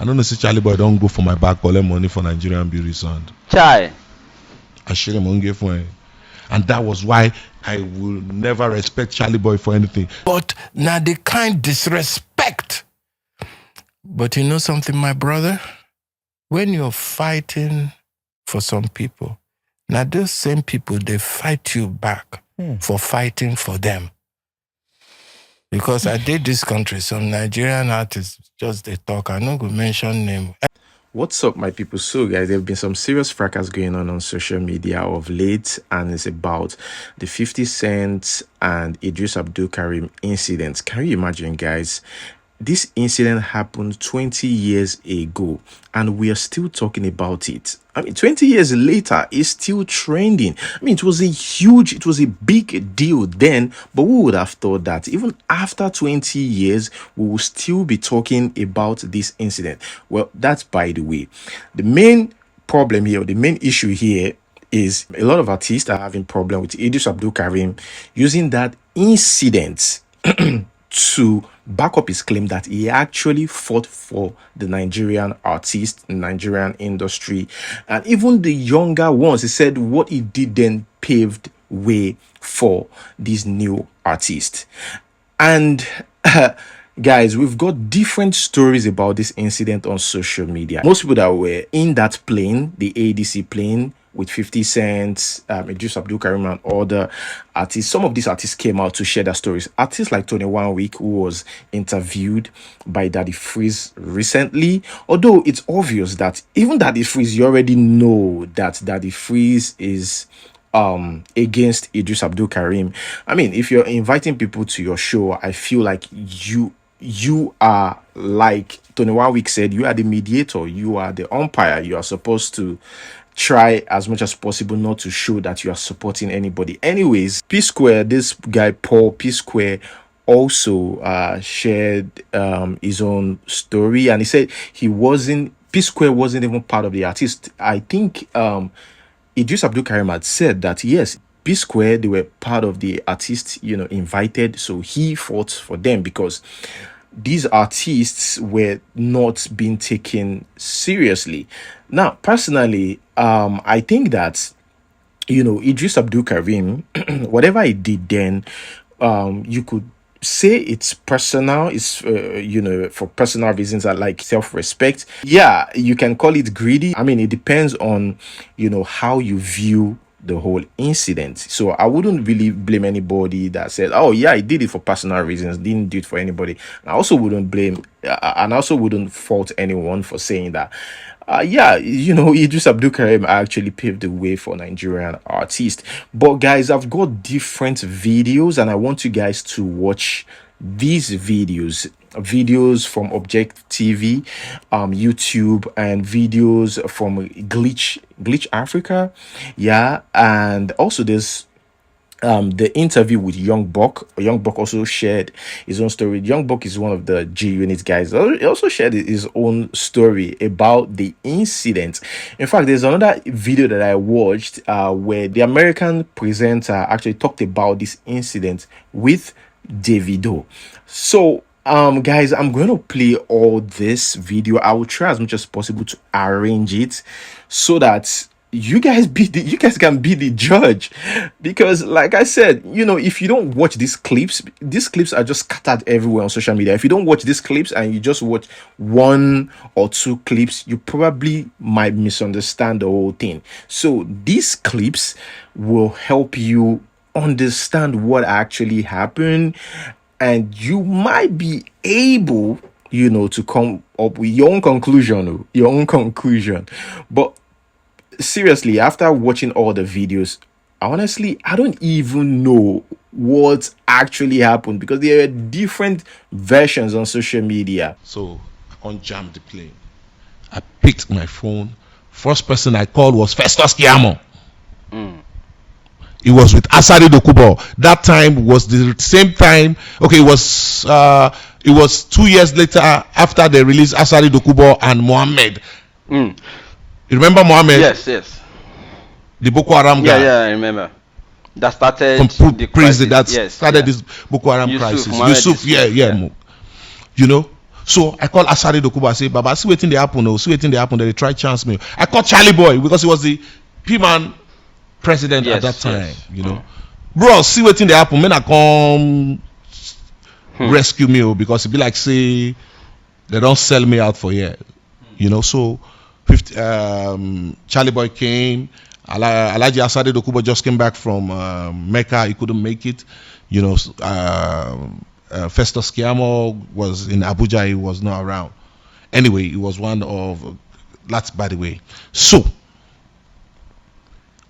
I don't know say Charlie boy don't go for my back collect money for Nigerian beauty sound. Chai. I share him on give for him. And that was why I will never respect Charlie boy for anything. But now the kind disrespect. But you know something, my brother? When you're fighting for some people, now those same people, they fight you back for fighting for them. Because I did this country, some Nigerian artists just they talk. I'm not going to mention name. What's up, my people? So, guys, there have been some serious fracas going on social media of late, and it's about the 50 Cent and Eedris Abdulkareem incident. Can you imagine, guys? This incident happened 20 years ago, and we are still talking about it. I mean, 20 years later, it's still trending. I mean, it was a big deal then, but who would have thought that even after 20 years, we will still be talking about this incident? Well, that's by the way. The main problem here, the main issue here is a lot of artists are having problem with Eedris Abdulkareem using that incident to back up his claim that he actually fought for the Nigerian artist, Nigerian industry, and even the younger ones. He said what he did then paved way for these new artists. And guys, we've got different stories about this incident on social media. Most people that were in that plane, the ADC plane, with 50 Cent, Eedris Abdulkareem and other artists. Some of these artists came out to share their stories. Artists like Tony One Week, who was interviewed by Daddy Freeze recently. Although it's obvious that even Daddy Freeze, you already know that Daddy Freeze is against Eedris Abdulkareem. I mean, if you're inviting people to your show, I feel like you are, like Tony One Week said, you are the mediator, you are the umpire. You are supposed to try as much as possible not to show that you are supporting anybody. Anyways, P Square, this guy Paul P Square, also shared his own story, and he said P Square wasn't even part of the artist. I think Eedris Abdulkareem had said that yes, P Square, they were part of the artists, invited, so he fought for them because these artists were not being taken seriously. Now, personally, I think that, Eedris Abdulkareem, whatever he did then, you could say it's personal, it's, for personal reasons like self-respect. Yeah, you can call it greedy. I mean, it depends on, how you view the whole incident. So I wouldn't really blame anybody that said, oh yeah, I did it for personal reasons, didn't do it for anybody. I also wouldn't blame and I also wouldn't fault anyone for saying that Eedris Abdulkareem actually paved the way for Nigerian artists. But guys, I've got different videos and I want you guys to watch these videos from Object TV, YouTube, and videos from Glitch Africa, and also there's the interview with Young Buck. Young Buck also shared his own story. Young Buck is one of the G Unit guys. He also shared his own story about the incident. In fact, there's another video that I watched where the American presenter actually talked about this incident with Davido. So guys, I'm going to play all this video. I will try as much as possible to arrange it so that you guys can be the judge, because like I said, if you don't watch these clips are just scattered everywhere on social media. If you don't watch these clips and you just watch one or two clips, you probably might misunderstand the whole thing. So these clips will help you understand what actually happened, and you might be able, to come up with your own conclusion. But seriously, after watching all the videos, honestly, I don't even know what actually happened because there are different versions on social media. So I unjammed the plane. I picked my phone. First person I called was Festus Kiamo. It was with Asari Dokubo. That time was the same time. Okay, it was 2 years later after they released Asari Dokubo and Mohammed. You remember Mohammed? Yes. The Boko Haram guy. Yeah, I remember. That started from the prison. crisis. Started this Boko Haram crisis. Yusuf, yeah. So I called Asari Dokubo. I say, Baba, see waiting the happen. Oh, see waiting the happen. They try chance me. I called Charlie Boy because he was the P-man president at that time. You know, bro, see waiting the happen. Men I come rescue me because it be like say they don't sell me out for here. You know, so Charlie Boy came. Alhaji Asari Dokubo just came back from Mecca. He couldn't make it. You know, Festus Kiamo was in Abuja. He was not around. Anyway, he was one of. That's by the way. So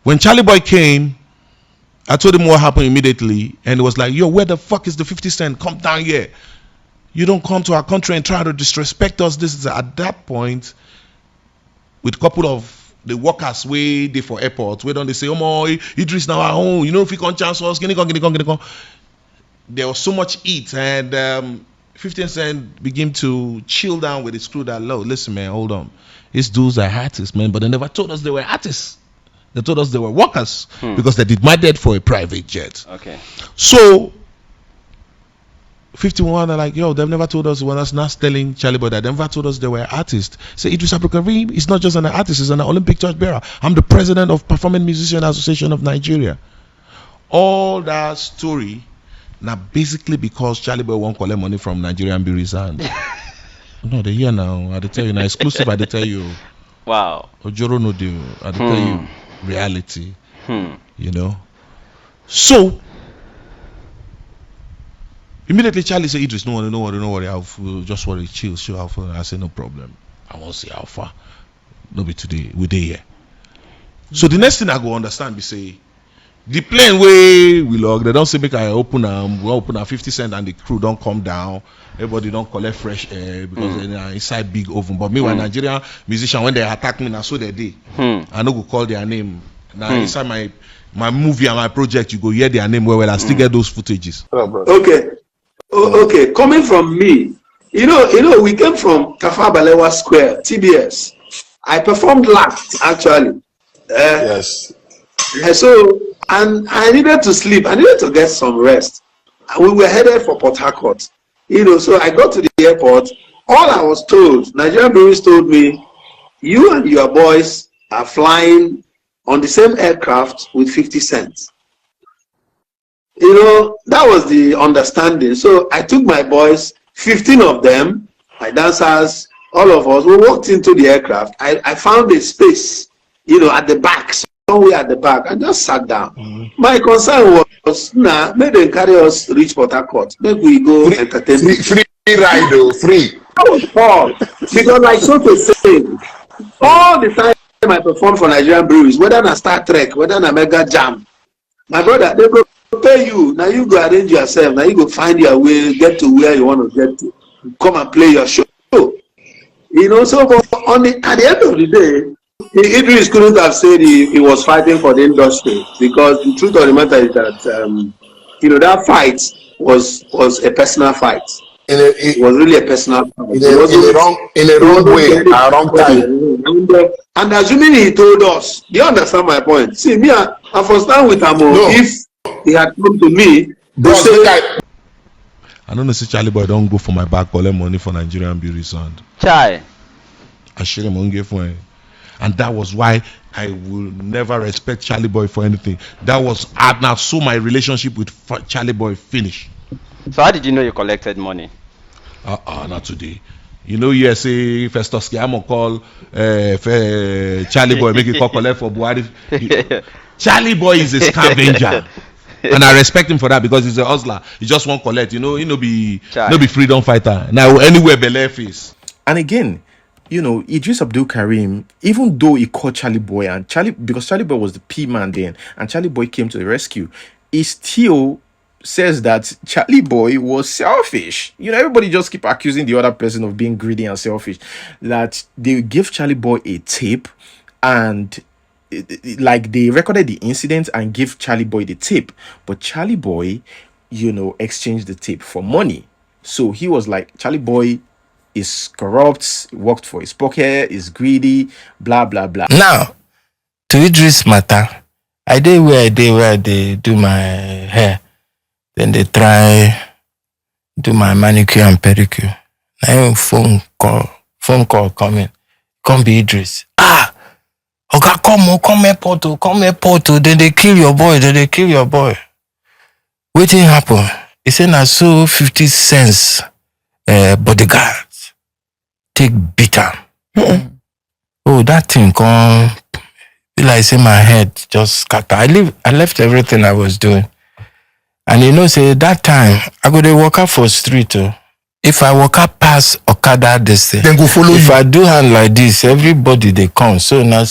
when Charlie Boy came, I told him what happened immediately, and he was like, "Yo, where the fuck is the 50 cent? Come down here. You don't come to our country and try to disrespect us." This is at that point with a couple of the workers way they for airport. Where don't they say, "Oh my, Eedris now our own. You know if you can't chance us, can you come." There was so much heat, and 15 Cent begin to chill down with his crew that low. Listen, man, hold on. These dudes are artists, man, but they never told us they were artists. They told us they were workers because they did my debt for a private jet. Okay. So 51 are like, yo, they've never told us. When us not telling Charlie Boy that they never told us they were artists. Say Eedris Abdulkareem is not just an artist, he's an Olympic torch bearer. I'm the president of Performing Musician Association of Nigeria. All that story now basically because Charlie Boy won't collect money from Nigerian Breweries and no, they here now. I tell you now, exclusive. I tell you. Wow. Ojoro no deal. I tell you, reality. You know. So immediately Charlie said, "Eedris, no worry. I'll just worry, chill, show how far." I said, "No problem. I won't see how far. No be today. We day here." So the next thing I go understand be say. The plane way we log, they don't say make I open we open at 50 cent and the crew don't come down. Everybody don't collect fresh air because they are inside big oven. But me, when Nigerian musician when they attack me, now so they did. I know go call their name. Now inside my movie and my project, you go hear their name well. I still get those footages. Okay, okay. Coming from me, you know, we came from Tafawa Balewa Square, TBS. I performed last actually. Yes. So. And I needed to sleep. I needed to get some rest. We were headed for Port Harcourt. You know, so I got to the airport. All I was told, Nigerian Breweries told me, you and your boys are flying on the same aircraft with 50 cents. You know, that was the understanding. So I took my boys, 15 of them, my dancers, all of us, we walked into the aircraft. I found a space, you know, at the back. Somewhere at the back and just sat down. My concern was, make them carry us reach Port Harcourt. Make we go entertain. Free ride though, free. I was poor because, like so to say, all the time I perform for Nigerian Breweries, whether na Star Trek, whether na Mega Jam, my brother, they go pay you. Now you go arrange yourself. Now you go find your way, get to where you want to get to. Come and play your show. You know, so but at the end of the day, Eedris couldn't have said he was fighting for the industry because the truth of the matter is that you know that fight was a personal fight. It was really a personal fight. In a wrong way, a wrong time. And assuming he told us, do you understand my point? See, me, I for stand with him. No. If he had come to me, I don't know say Charlie Boy don't go for my back collect money for Nigerian Beauty Sound. Chai. I share him on give for him. And that was why I will never respect Charlie Boy for anything. That was now so my relationship with Charlie Boy finished. So how did you know you collected money? Not today. You know, yes, say Festus Kiamo call Charlie Boy, make it call collect for Buhari. Charlie Boy is a scavenger. And I respect him for that because he's a hustler. He just won't collect, you know, he no be freedom fighter. Now anywhere Bele face. And again, you know, Eedris Abdulkareem, even though he called Charlie Boy because Charlie Boy was the P man then, and Charlie Boy came to the rescue, he still says that Charlie Boy was selfish. You know, everybody just keep accusing the other person of being greedy and selfish. That they give Charlie Boy a tape and like they recorded the incident and give Charlie Boy the tape, but Charlie Boy, you know, exchanged the tape for money. So he was like, Charlie Boy is corrupt, worked for his pocket, is greedy, blah blah blah. Now, to Eedris matter, I did where they do my hair, then they try do my manicure and pedicure. Now phone call coming. Come be Eedris. Okay, come airport. Then they kill your boy. Wetin happen? He say na so 50 cents bodyguards take beat am. Oh, that thing come be like say my head just scatter. I left everything I was doing. And you know, say that time I go dey walk out for street. If I walk up past Okada this thing, Then go follow if you. I do hand like this, everybody they come. So now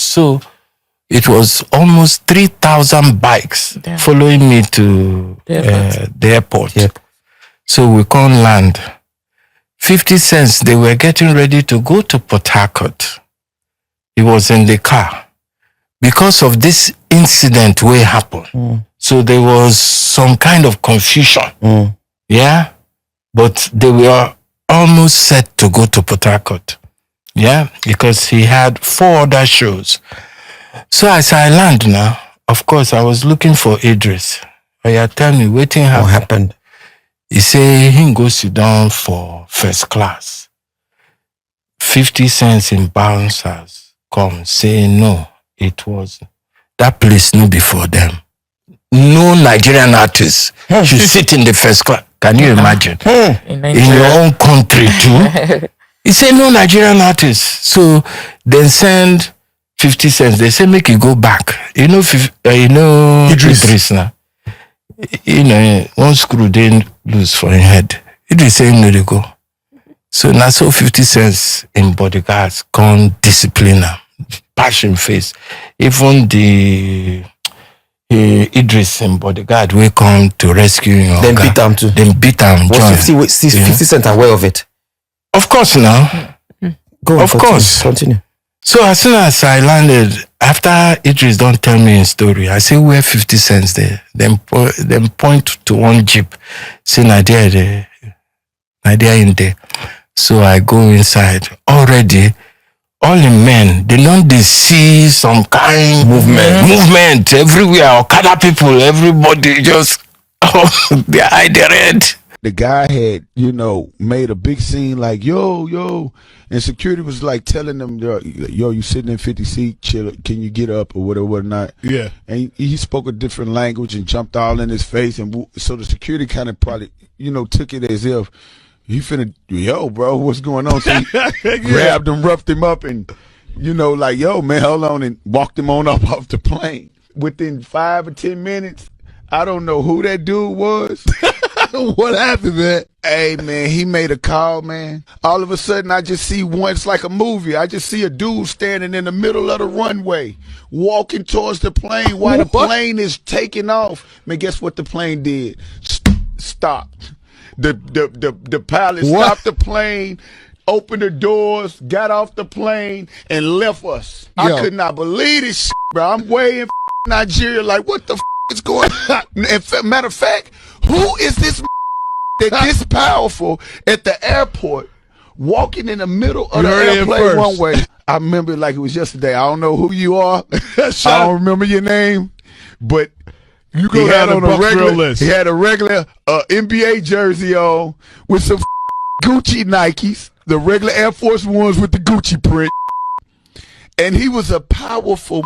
it was almost 3,000 bikes following me to the airport. Yep. So we can't land. 50 cents, they were getting ready to go to Port Harcourt. He was in the car. Because of this incident where happened, so there was some kind of confusion. Yeah? But they were almost set to go to Port Harcourt. Yeah? Because he had 4 other shows. So as I land now, of course, I was looking for Eedris. Tell me, what happened? He say he go sit down for first class. 50 cents in bouncers come say no, it was that place no before them. No Nigerian artist should sit in the first class. Can you imagine? In your own country too. He say no Nigerian artist. So then send 50 cents. They say make you go back. You know Eedris now. You know, one screw didn't lose for his head. Eedris say no they go. So now so 50 cents in bodyguards come discipline him, passion face. Even the Eedris in bodyguard will come to rescue him. Then beat him too. Then beat him. Was 50 cents aware of it? Of course now. Of course. Continue. So as soon as I landed, after Eedris don't tell me a story, I say where 50 cents there. Then point to one jeep. Say Nigeria in there. So I go inside. Already, all the men, they don't see some kind movement everywhere. Okada people, everybody just they hide their head. The guy had, made a big scene like, yo, and security was like telling them, yo, you sitting in 50 seat, chill, can you get up or whatever, not? Yeah. And he spoke a different language and jumped all in his face. And so the security kind of probably, took it as if he finna, yo, bro, what's going on? So he grabbed him, roughed him up and, like, yo, man, hold on, and walked him on up off the plane. Within 5 or 10 minutes, I don't know who that dude was. What happened, man? Hey, man, he made a call, man. All of a sudden, I just see one, it's like a movie. I just see a dude standing in the middle of the runway, walking towards the plane while the plane is taking off. Man, guess what the plane did? Stopped. The pilot stopped the plane, opened the doors, got off the plane, and left us. Yo. I could not believe this shit, bro. I'm way in Nigeria, like, what the is going on? Matter of fact, who is this that this powerful at the airport walking in the middle of the airplane one way? I remember it like it was yesterday. I don't know who you are. I don't remember your name, but you go down on a regular list. He had a regular NBA jersey on with some Gucci Nikes, the regular Air Force Ones with the Gucci print, and he was a powerful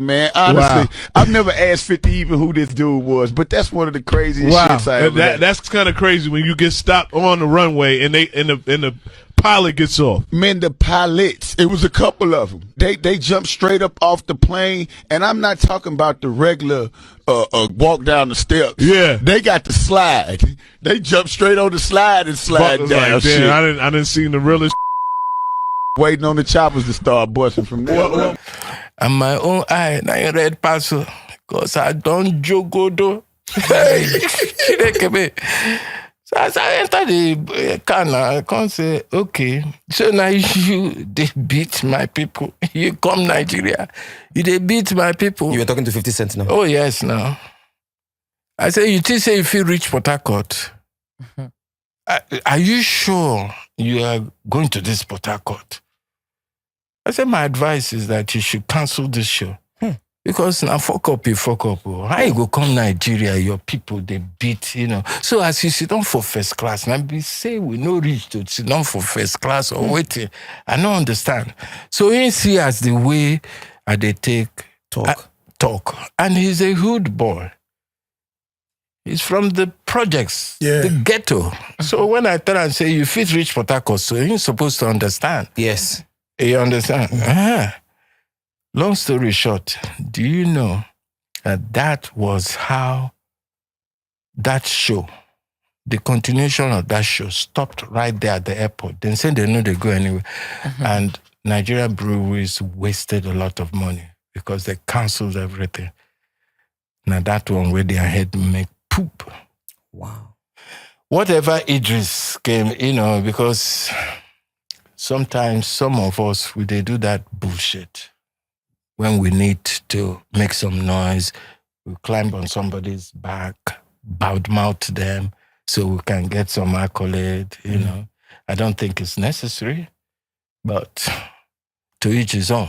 man. Honestly, I've never asked 50 even who this dude was, but that's one of the craziest shits I ever had. That's kind of crazy when you get stopped on the runway and the pilot gets off. Man, the pilots, it was a couple of them. They jumped straight up off the plane, and I'm not talking about the regular walk down the steps. Yeah, they got the slide. They jumped straight on the slide and slide down. Like, damn, I didn't see the realest. Waiting on the choppers to start busting from there. And my own eye, now you red parcel, because I don't jogodo. Hey, so as I enter the car now, I can't say, okay, so now they beat my people. You come Nigeria, they beat my people. You were talking to 50 cents now? Oh, yes, now. I say, you think say if you reach Port Harcourt, are you sure you are going to this Port Harcourt? I said, my advice is that you should cancel this show. Because now fuck up. Oh. How you go come Nigeria, your people, they beat, So as you sit down for first class, now be say we no reach to sit down for first class or waiting. I don't understand. So you see as the way they take talk. And he's a hood boy. He's from the projects, the ghetto. So when I tell and say you fit reach Port Harcourt, so you're supposed to understand. Yes. You understand? Long story short, do you know that was how that show, the continuation of that show stopped right there at the airport. They said they know they go anywhere. And Nigerian breweries wasted a lot of money because they canceled everything. Now that one where their head make poop. Wow. Whatever Eedris came, because sometimes some of us, they do that bullshit. When we need to make some noise, we climb on somebody's back, badmouth them so we can get some accolade, I don't think it's necessary, but to each his own.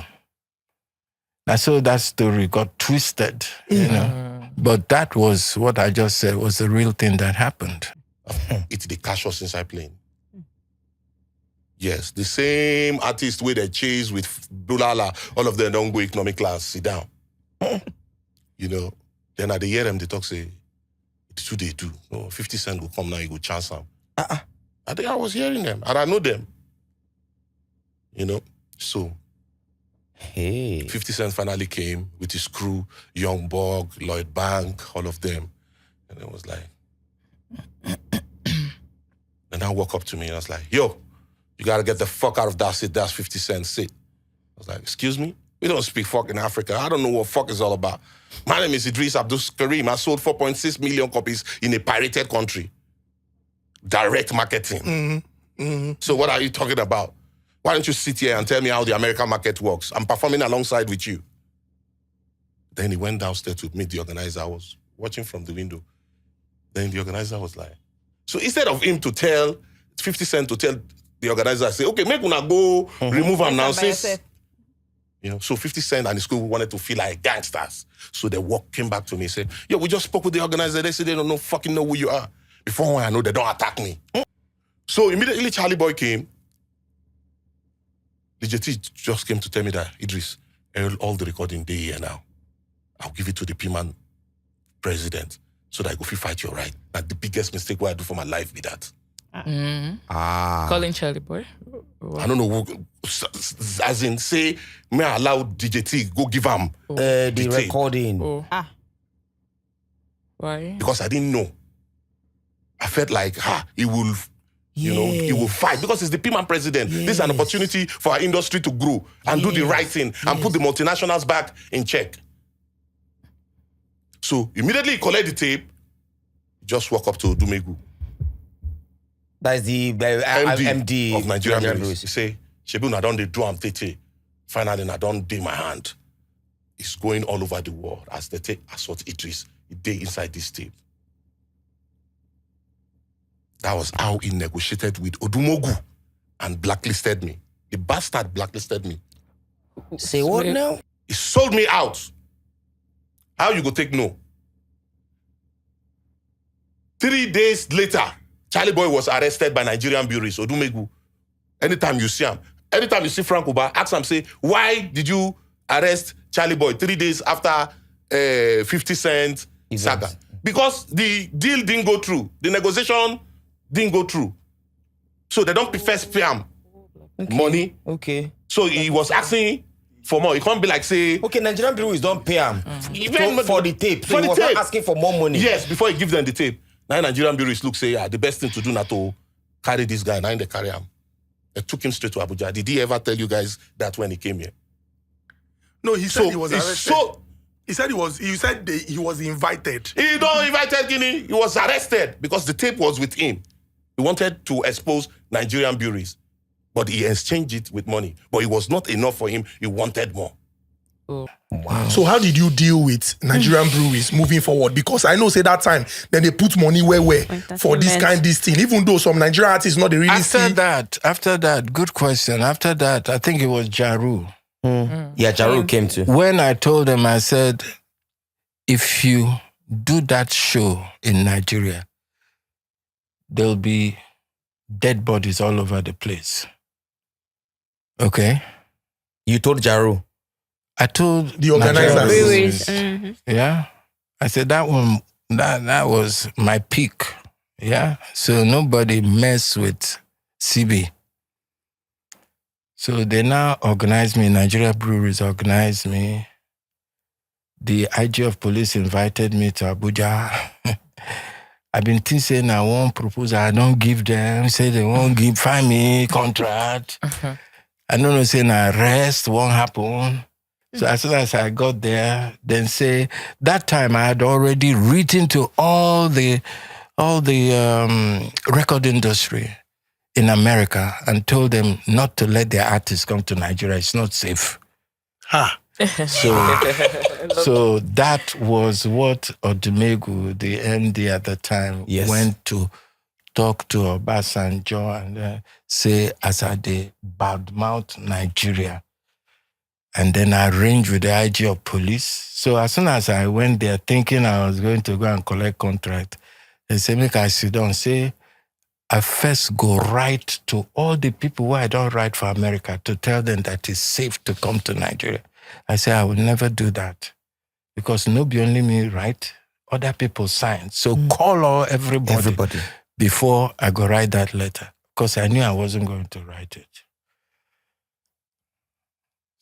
I saw that story got twisted, But that was what I just said was the real thing that happened. It's the casuals inside plane. Yes, the same artist with the chase with Bulala, all of them don't go economic class, sit down. Then at the hear them, they talk, say, it's who they do. 50 Cent will come now, you go chance them. I think I was hearing them, and I know them. So. Hey. 50 Cent finally came with his crew, Young Bog, Lloyd Bank, all of them. And it was like, and I walk up to me and I was like, yo, you gotta get the fuck out of that seat, that's 50 Cent seat. I was like, excuse me? We don't speak fuck in Africa. I don't know what fuck is all about. My name is Eedris Abdulkareem. I sold 4.6 million copies in a pirated country. Direct marketing. So what are you talking about? Why don't you sit here and tell me how the American market works? I'm performing alongside with you. Then he went downstairs to meet the organizer. I was watching from the window. Then the organizer was like, so instead of him to tell 50 Cent to tell the organizer, say, okay, make una go remove him now. So 50 Cent and his crew wanted to feel like gangsters. So they came back to me and said, yo, we just spoke with the organizer. They said they don't fucking know who you are. Before I know, they don't attack me. So immediately Charley Boy came. DJ T just came to tell me that, Eedris, all the recording day here now. I'll give it to the P-Man president so that I go fight your right. That's the biggest mistake what I do for my life with that. Calling Charley Boy? I don't know. As in, say, may I allow DJ T go give him the recording. Why? Because I didn't know. I felt like, he will... he will fight because it's the P-Man president. Yes. This is an opportunity for our industry to grow and do the right thing and put the multinationals back in check. So immediately he collect the tape, just walk up to Odumegu. That's the MD of Nigerian Celebrities. He say, Shebu, I don't do am tete. Finally, I don't do my hand. It's going all over the world as they take assault Eedris. They inside this tape. That was how he negotiated with Odumogu and blacklisted me. The bastard blacklisted me. Say what now? He sold me out. How you go take no? 3 days later, Charley Boy was arrested by Nigerian bureaus, Odumegu. Anytime you see him, anytime you see Frank Uba, ask him, say, why did you arrest Charley Boy 3 days after 50 Cent saga? Because the deal didn't go through. The negotiation didn't go through. So they don't first pay him money. Okay. So he was asking for more. It can't be like, say... Okay, Nigerian bureaus don't pay him for the tape. So he was not asking for more money. Yes, before he give them the tape. Now Nigerian bureaus look, say, the best thing to do now to carry this guy. Now they carry him. They took him straight to Abuja. Did he ever tell you guys that when he came here? No, he said he was arrested. He said he was invited. He don't invited Guinea. He was arrested because the tape was with him. He wanted to expose Nigerian bureaus, but he exchanged it with money. But it was not enough for him. He wanted more. Oh. Wow. So how did you deal with Nigerian breweries moving forward? Because I know, say that time, then they put money where for this thing. Even though some Nigerian artists not they really After that, good question. After that, I think it was Jaru. Yeah, Jaru came too. When I told them, I said, if you do that show in Nigeria, there'll be dead bodies all over the place. Okay? You told Jaru? I told the organizers. Yeah. I said that one, that was my peak. Yeah. So nobody mess with CB. So they now organized me. Nigeria Breweries organized me. The IG of police invited me to Abuja. I've been saying I won't propose. I don't give them. Say they won't find me contract. I don't know, saying arrest won't happen. So as soon as I got there, then say that time I had already written to all the record industry in America and told them not to let their artists come to Nigeria. It's not safe. So that was what Odumegu, the MD at the time, went to talk to Obasanjo and say, as I did badmouth Nigeria. And then I arranged with the IG of police. So as soon as I went there thinking I was going to go and collect contract, they said, make I sit down, say, I first go write to all the people who I don't write for America to tell them that it's safe to come to Nigeria. I said, I will never do that because nobody only me write, other people sign. So call all everybody before I go write that letter because I knew I wasn't going to write it.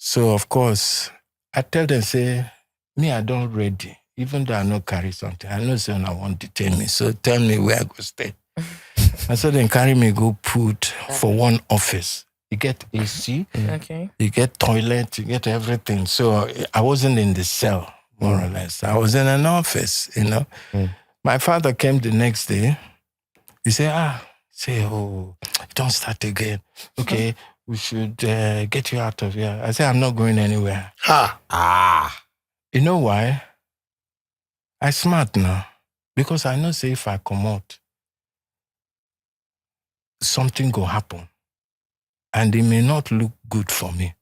So, of course, I tell them, say, me, I don't ready. Even though I don't carry something, I know someone I won't detain me. So tell me where I go stay. I said, then carry me, go put for one office. You get AC, you get toilet, you get everything. So I wasn't in the cell, more or less. I was in an office, you know. My father came the next day. He said, don't start again. Okay. We should get you out of here. I said, I'm not going anywhere. You know why? I smart now. Because I know, say, if I come out, something will happen. And it may not look good for me.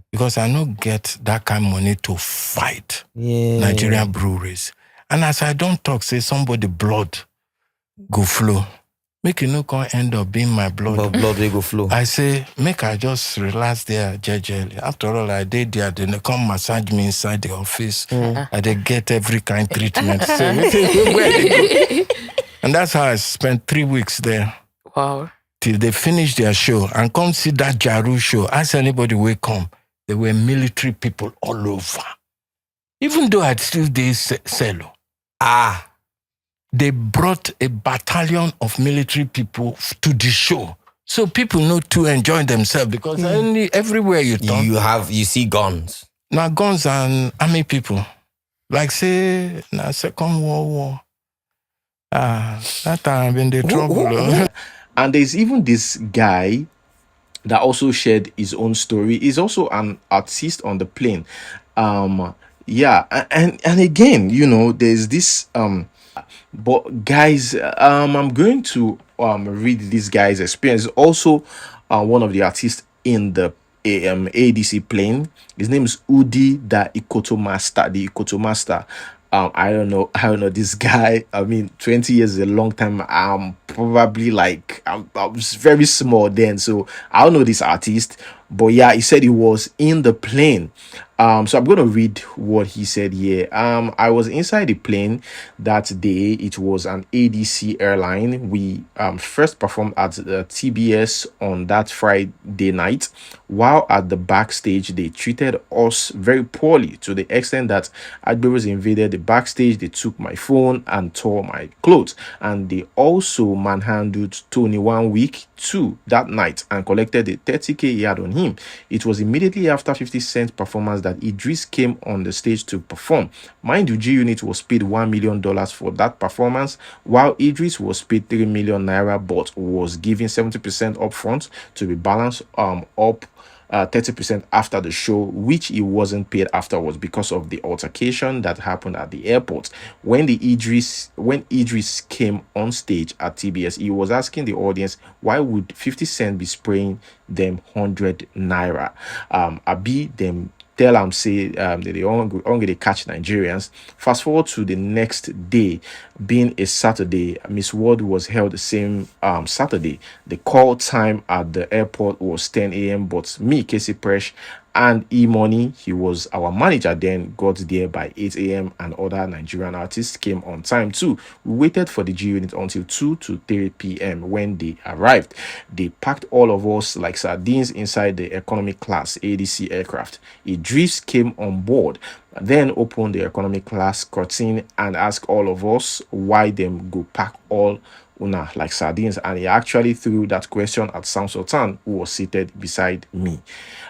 Because I don't get that kind of money to fight Nigerian breweries. And as I don't talk, say, somebody blood go flow. Make it no can end up being my blood. But blood will go flow. I say, make I just relax there, jejely. After all, I did there. Then they come massage me inside the office. I they get every kind of treatment. So, where they go? And that's how I spent 3 weeks there. Wow. Till they finish their show and come see that Jaru show. Ask anybody where come. There were military people all over. Even though I'd still did sell. They brought a battalion of military people to the show. So people know to enjoy themselves because everywhere you turn. You see guns. Now guns and army people. Like say, now Second World War. That time in the trouble. And there's even this guy that also shared his own story. He's also an artist on the plane. And again, you know, there's this but guys, I'm going to read this guy's experience. Also, one of the artists in the ADC plane. His name is Udi the Ikoto Master. I don't know this guy. I mean, 20 years is a long time. I'm probably like I was very small then, so I don't know this artist. But yeah, he said he was in the plane. So I'm gonna read what he said here. I was inside the plane that day. It was an ADC airline. We first performed at the TBS on that Friday night. While at the backstage, they treated us very poorly to the extent that admirers invaded the backstage. They took my phone and tore my clothes, and they also manhandled Tony 1 week too that night and collected the 30K he had on him. It was immediately after 50 Cent's performance that Eedris came on the stage to perform. Mind you, G Unit was paid $1 million for that performance, while Eedris was paid 3 million naira but was given 70% upfront to be balanced up 30% after the show, which he wasn't paid afterwards because of the altercation that happened at the airport. When Eedris came on stage at TBS, he was asking the audience, why would 50 Cent be spraying them 100 naira? Abi them tell am say they only catch Nigerians. Fast forward to the next day, being a Saturday, Miss World was held the same Saturday. The call time at the airport was 10 a.m. But me, Casey Presh, and E-Money, he was our manager then, got there by 8 a.m. and other Nigerian artists came on time too. We waited for the G unit until 2 to 3 p.m. when they arrived. They packed all of us like sardines inside the economy class ADC aircraft. Eedris came on board, then opened the economy class curtain and asked all of us why them go pack all una like sardines, and he actually threw that question at Sam Sultan, who was seated beside me.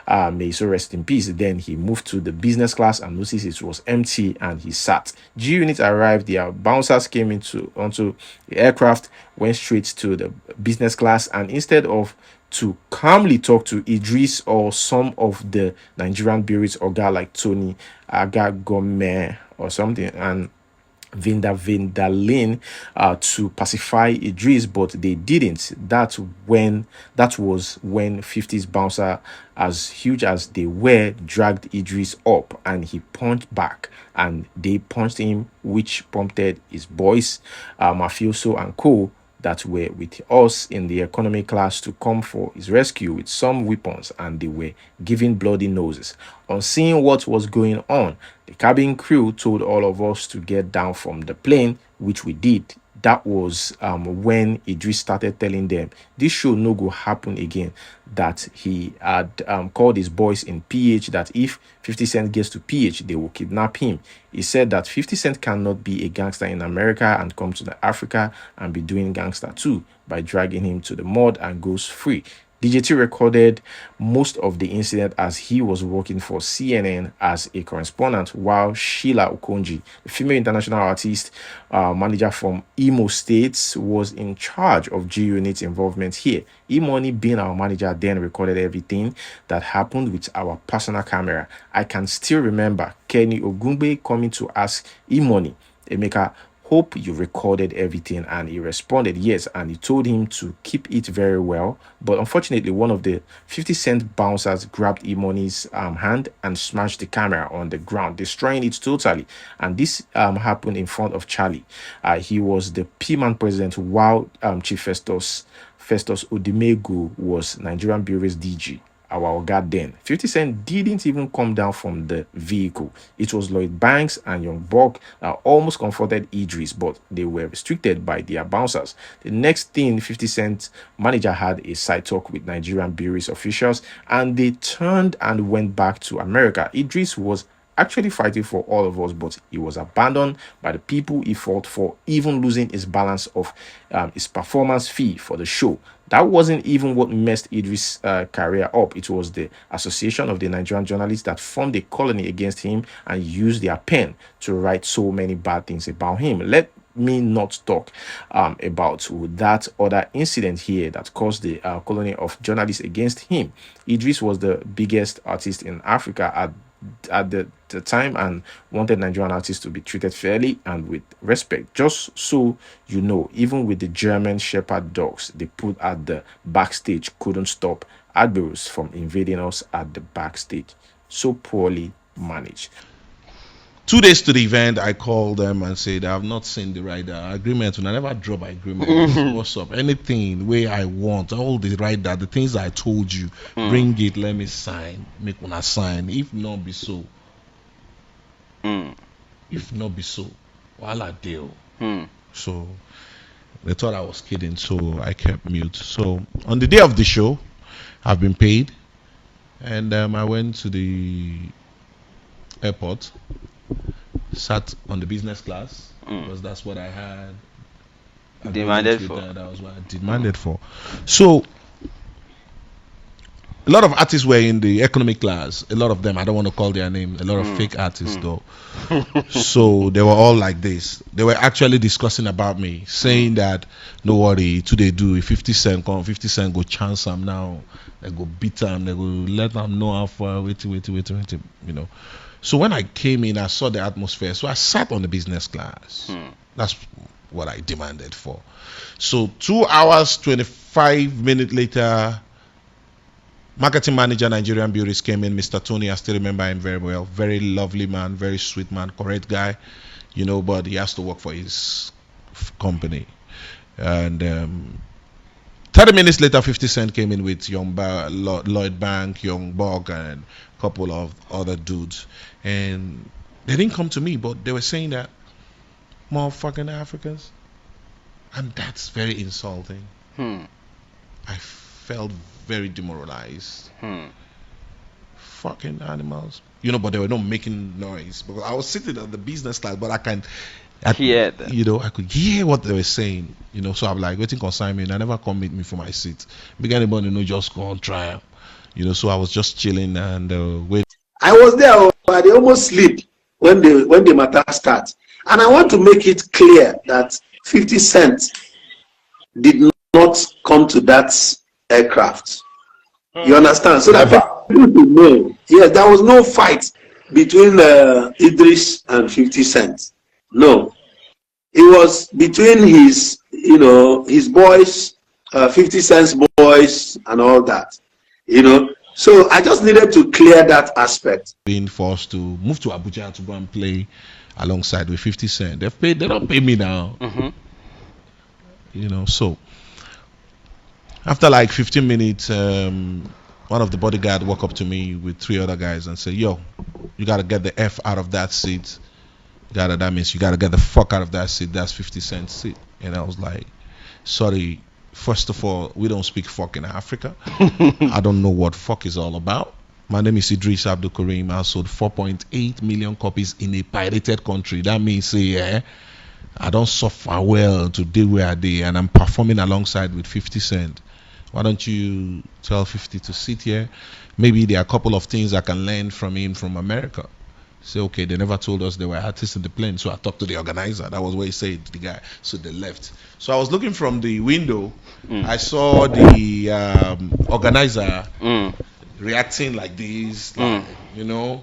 May he so rest in peace. Then he moved to the business class and noticed it was empty, and he sat. G unit arrived, their bouncers came onto the aircraft, went straight to the business class, and instead of to calmly talk to Eedris or some of the Nigerian bureaus or guy like Tony Agagome or something, and Vindalin to pacify Eedris, but they didn't. That was when 50's bouncer, as huge as they were, dragged Eedris up and he punched back, and they punched him, which prompted his boys, Mafioso and co, that were with us in the economy class to come for his rescue with some weapons, and they were giving bloody noses. On seeing what was going on, the cabin crew told all of us to get down from the plane, which we did. That was when Eedris started telling them this show no go happen again, that he had called his boys in PH that if 50 Cent gets to PH, they will kidnap him. He said that 50 Cent cannot be a gangster in America and come to the Africa and be doing gangster too by dragging him to the mud and goes free. DJT recorded most of the incident as he was working for CNN as a correspondent, while Sheila Okonji, the female international artist manager from Imo State, was in charge of G Unit's involvement here. E-Money, being our manager, then recorded everything that happened with our personal camera. I can still remember Kenny Ogumbe coming to ask E-Money, Emeka, hope you recorded everything, and he responded yes, and he told him to keep it very well. But unfortunately, one of the 50 Cent bouncers grabbed E-Money's hand and smashed the camera on the ground, destroying it totally. And this happened in front of Charley. He was the P-Man president, while Chief Festus Odimegu was Nigerian Bureau's DG. Our God then. 50 Cent didn't even come down from the vehicle. It was Lloyd Banks and Young Buck that almost confronted Eedris, but they were restricted by their bouncers. The next thing, 50 Cent manager had a side talk with Nigerian Bureau's officials, and they turned and went back to America. Eedris was actually fighting for all of us, but he was abandoned by the people he fought for, even losing his balance of his performance fee for the show. That wasn't even what messed Eedris' career up. It was the Association of the Nigerian Journalists that formed a colony against him and used their pen to write so many bad things about him. Let me not talk about that other incident here that caused the colony of journalists against him. Eedris was the biggest artist in Africa at the time and wanted Nigerian artists to be treated fairly and with respect. Just so you know, even with the German Shepherd dogs they put at the backstage couldn't stop Admirals from invading us at the backstage. So poorly managed. 2 days to the event, I called them and said, I have not seen the rider agreement. And I never drop agreement. What's up? Anything where I want, all the rider, the things I told you, bring it, let me sign. Make one sign. If not be so. If not be so. Wala deal. So they thought I was kidding, so I kept mute. So on the day of the show, I've been paid. And I went to the airport. Sat on the business class because that's what I had demanded for. That was what I demanded for. So lot of artists were in the economic class. A lot of them, I don't want to call their name. A lot of fake artists, though. So they were all like this. They were actually discussing about me, saying that, no worry, today do if 50 Cent come, 50 Cent go chance them now. They go beat them. They go let them know how far. Wait. You know. So when I came in, I saw the atmosphere. So I sat on the business class. That's what I demanded for. So 2 hours, 25 minutes later, marketing manager, Nigerian Beauties came in, Mr. Tony. I still remember him very well. Very lovely man, very sweet man, correct guy, you know, but he has to work for his company. And 30 minutes later, 50 Cent came in with Lloyd Bank, Young Bog, and a couple of other dudes. And they didn't come to me, but they were saying that, motherfucking Africans. And that's very insulting. I felt very demoralized. Fucking animals. You know, but they were not making noise. Because I was sitting on the business class, but I could hear what they were saying. You know, so I'm like, waiting concern me, and I never come meet me for my seat. Big anybody, you know, just go on trial. You know, so I was just chilling and waiting. I was there, but they almost sleep when the matter starts. And I want to make it clear that 50 Cent did not come to that aircraft. You understand? So that people know. Yes, there was no fight between Eedris and 50 Cent. No. It was between his boys, 50 Cent's boys, and all that. You know. So I just needed to clear that aspect. Being forced to move to Abuja to go and play alongside with 50 Cent. They don't pay me now. You know, so after like 15 minutes, one of the bodyguard walked up to me with 3 other guys and said, yo, you got to get the F out of that seat. That means you got to get the fuck out of that seat. That's 50 Cent's seat. And I was like, sorry, first of all, we don't speak fuck in Africa. I don't know what fuck is all about. My name is Eedris Abdulkareem. I sold 4.8 million copies in a pirated country. That means, I don't suffer well to deal where I did, and I'm performing alongside with 50 Cent. Why don't you tell 50 to sit here? Maybe there are a couple of things I can learn from him from America. Say, okay, they never told us there were artists in the plane, so I talked to the organizer. That was what he said, the guy. So they left. So I was looking from the window. I saw the organizer reacting like this, like, you know.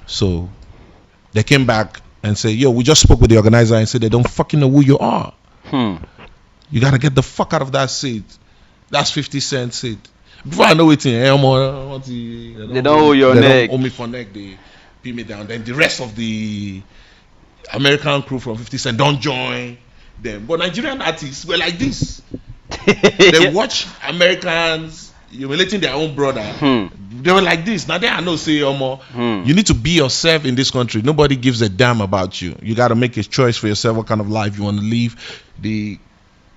So they came back and say, yo, we just spoke with the organizer and said they don't fucking know who you are. You gotta get the fuck out of that seat. That's 50 Cent seat. Before I know it, they don't hold your neck. They don't hold me for neck. They pin me down. Then the rest of the American crew from 50 Cent don't join them. But Nigerian artists were like this. They watch Americans humiliating their own brother. They were like this. Now they are no say you need to be yourself in this country. Nobody gives a damn about you. You got to make a choice for yourself, what kind of life you want to live,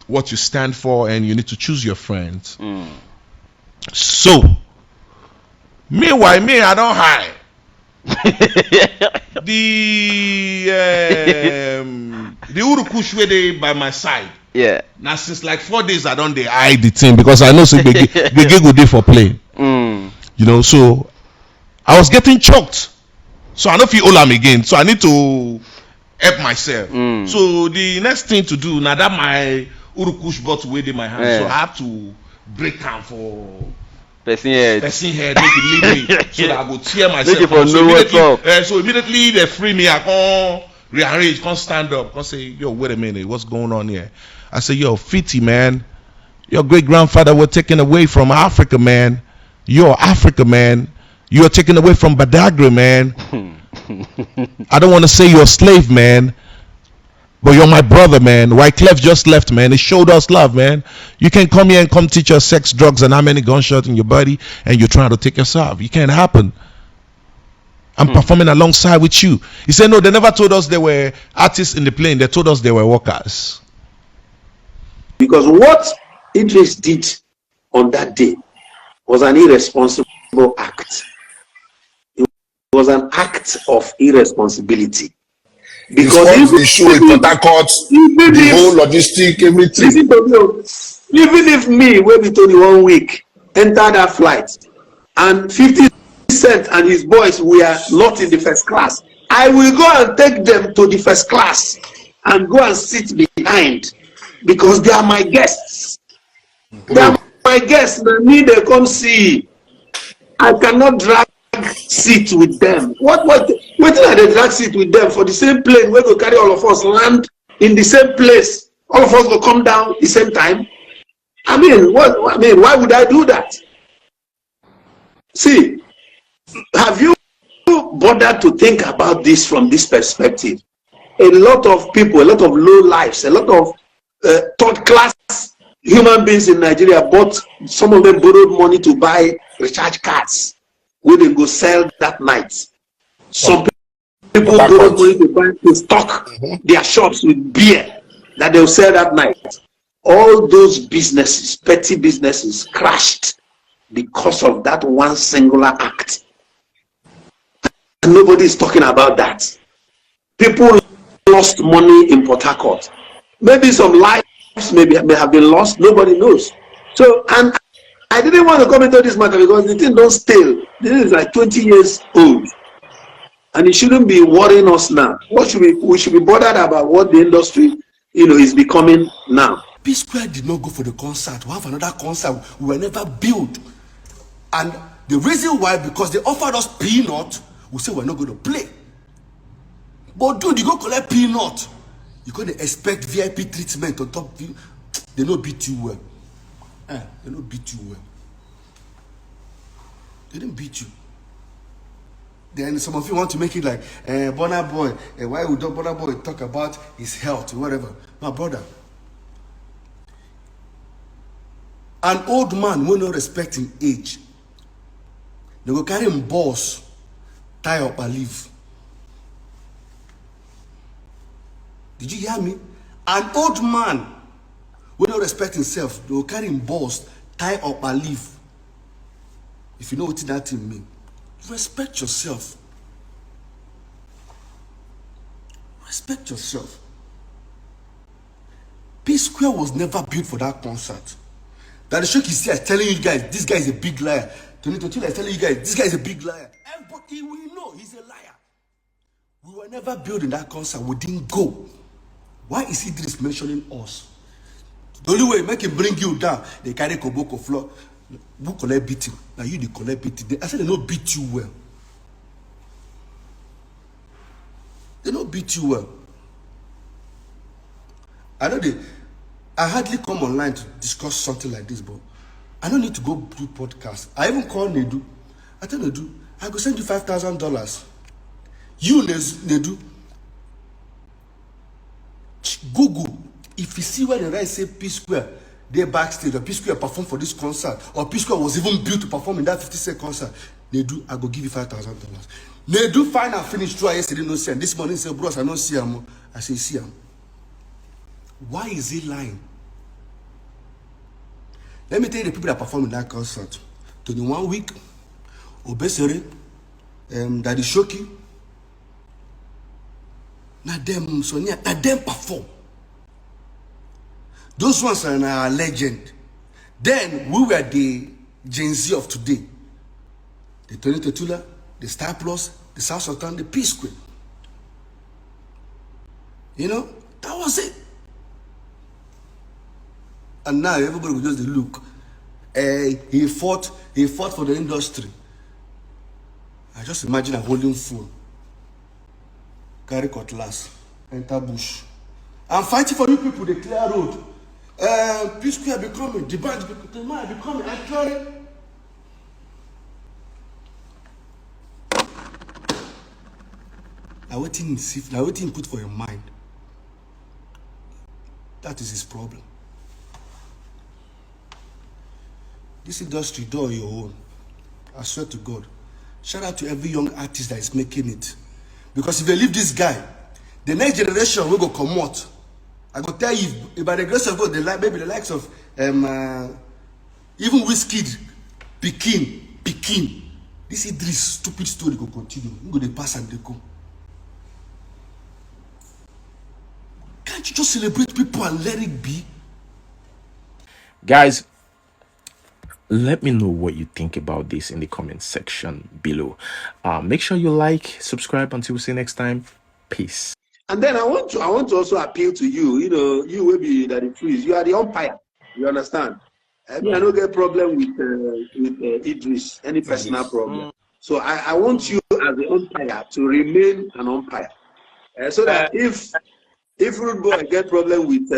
what you stand for, and you need to choose your friends. So meanwhile, I don't hide. The Urukush where they by my side. Yeah. Now since like 4 days I don't hide the thing because I know say they get good day for play. You know, so I was getting choked. So I don't feel all again. So I need to help myself. So the next thing to do now that my Urukush got away in my hand, so I have to break down for person head make it leave me so that I go tear myself. So immediately they free me. I can't rearrange, can't stand up, can't say, yo, wait a minute, what's going on here? I say, yo, 50 man, your great grandfather was taken away from Africa, man. You're Africa, man. You're taken away from Badagry, man. I don't want to say you're a slave, man, but you're my brother, man. Wyclef just left, man. He showed us love, man. You can't come here and come teach us sex, drugs, and how many gunshots in your body, and you're trying to take yourself. It can't happen. I'm performing alongside with you. He said, no, they never told us there were artists in the plane. They told us they were workers. Because what Eedris did on that day was an irresponsible act. It was an act of irresponsibility. Because if they show it, the whole logistic, everything. Listen to me, even if me will be told 1 week, enter that flight and 50 Cent and his boys were not in the first class, I will go and take them to the first class and go and sit behind because they are my guests. They are my guests. They need to come see. I cannot drag seat with them. What are they drag seat with them for the same plane where go carry all of us land in the same place? All of us will come down the same time. I mean, why would I do that? See, have you bothered to think about this from this perspective? A lot of people, a lot of low lives, a lot of third class human beings in Nigeria bought, some of them borrowed money to buy recharge cards where they go sell that night. Some people borrowed money to stock their shops with beer that they'll sell that night. All those businesses, petty businesses, crashed because of that one singular act. And nobody is talking about that. People lost money in Port Harcourt. Maybe some lives may have been lost. Nobody knows. So, and I didn't want to come into this matter because the thing don't stale. This is like 20 years old. And it shouldn't be worrying us now. We should be bothered about what the industry, is becoming now. P Square did not go for the concert. We have another concert. We were never billed. And the reason why, because they offered us peanut, we say we're not going to play. But dude, you go collect peanut. You're going to expect VIP treatment on top of you. They don't beat you well. They don't beat you well. They didn't beat you. Then some of you want to make it like, Burna Boy, why would Burna Boy talk about his health or whatever? My brother. An old man will not respect his age. They go carry him balls, tie up and leave. Did you hear me? An old man will not respect himself. They will carry him balls, tie up and leave. If you know what that thing means, respect yourself. Respect yourself. P Square was never built for that concert. That the shock is here telling you guys, this guy is a big liar. Tony Totila is telling you guys, this guy is a big liar. Everybody will know he's a liar. We were never building that concert. We didn't go. Why is Eedris mentioning us? The only way make him bring you down, they carry Koboko floor. Who collect beating? Now you the collect beating. I said they don't beat you well. They don't beat you well. I hardly come online to discuss something like this, but I don't need to go do podcast. I even call Nedu. I tell Nedu, I go send you $5,000. You Nedu, Google. If you see where the right say P Square, they backstage, or P Square perform for this concert, or P Square was even built to perform in that 50-cent concert, Nedu, I go give you $5,000. Nedu find and finish through yesterday no send. This morning say, bros, I don't see him. I say, see him. Why is he lying? Let me tell you the people that perform in that concert. 21 Week, Obesere, Daddy Shoki. Now them Sonia, now them perform. Those ones are a legend. Then we were the Gen Z of today. The Tony Tetula, the Star Plus, the South Sultan, the P Square. That was it. And now everybody will just look. He fought for the industry. I just imagine a holding phone. Carry cutlass, enter bush. I'm fighting for you people, the clear road. P Square becoming, the band becoming, I carry. Now what he put for your mind. That is his problem. This industry, do on your own. I swear to God. Shout out to every young artist that is making it. Because if they leave this guy, the next generation will go come out. I go tell you, if by the grace of God, maybe the likes of even Wizkid, Pekin. This Eedris stupid story go continue. You go they pass and they go. Can't you just celebrate people and let it be? Guys, Let me know what you think about this in the comment section below. Make sure you like, subscribe. Until we see you next time. Peace. And then I want to also appeal to you. You know, you will be that it is. You are the umpire. You understand? I don't get problem with Eedris, any personal problem. So I want you as the umpire to remain an umpire, so that if Rude Boy get problem with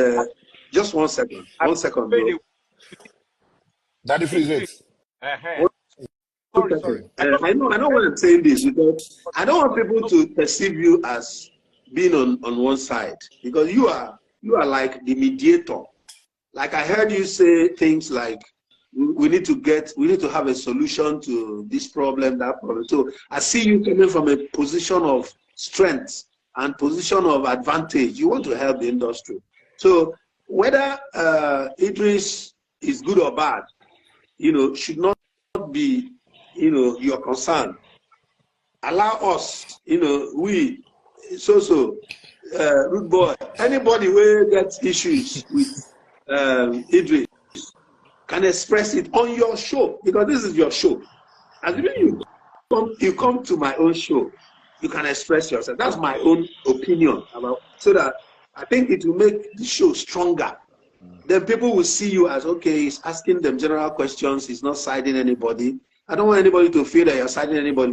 just 1 second, bro. Daddy freeze it. Sorry. I know what I'm saying this because I don't want people to perceive you as being on one side, because you are like the mediator. Like I heard you say things like we need to have a solution to this problem, that problem. So I see you coming from a position of strength and position of advantage. You want to help the industry. So whether Eedris is good or bad, should not be, your concern. Allow us, Rude Boy, anybody who gets issues with Eedris can express it on your show, because this is your show. As when you come to my own show, you can express yourself. That's my own opinion about, so that I think it will make the show stronger. Then people will see you as, okay, he's asking them general questions, he's not siding anybody. I don't want anybody to feel that you're siding anybody.